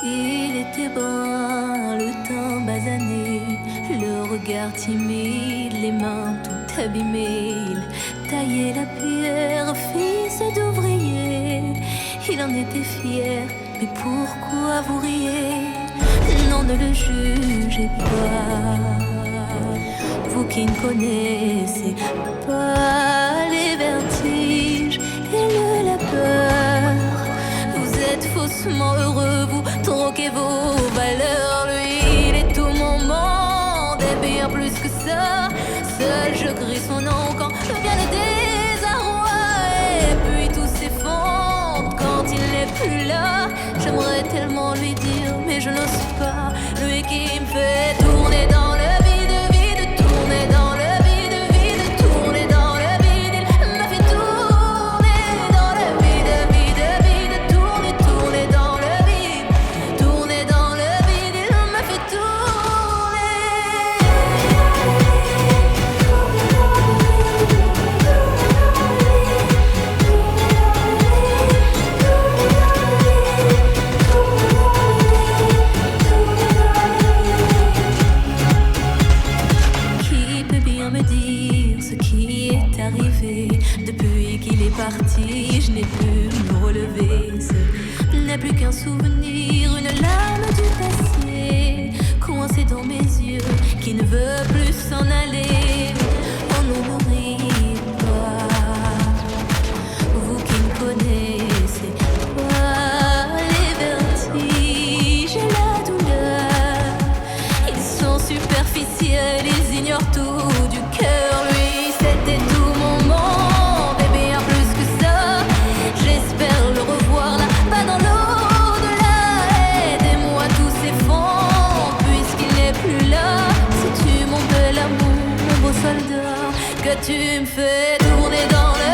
Il était brun, le teint basané, le regard timide, les mains tout abîmées. Il taillait la pierre, fils d'ouvrier. Il en était fier, mais pourquoi vous riez? Non, ne le jugez pas, vous qui ne connaissez pas les vertiges et la peur. Vous êtes faussement heureux, vous troquez vos valeurs. Lui, il est tout mon monde, et bien plus que ça. Seul je crie son nom quand vient le désarroi. Et puis tout s'effondre quand il n'est plus là. J'aimerais tellement lui dire, mais je n'ose pas. Lui qui me fait tourner dans le vide, vide, tourner dans le vide, vide, tourner dans le vide. Il m'a fait tourner dans le vide, vide, vide, tourner, tourner dans le vide, tourner dans le vide. Il m'a fait arrivé. Depuis qu'il est parti, je n'ai pu me relever. Ce n'est plus qu'un souvenir, une lame du passé, coincée dans mes yeux, qui ne veut plus s'en aller. Oh non, n'oublie pas, vous qui ne connaissez pas les vertiges et la douleur. Ils sont superficiels, ils ignorent tout du cœur. Lui, c'était tout mon monde, et bien plus que ça. J'espère le revoir là-bas dans l'au-delà. Aidez-moi, tout s'effondre puisqu'il n'est plus là. C'est tu mon bel amour, mon beau soldat, que tu me fais tourner dans le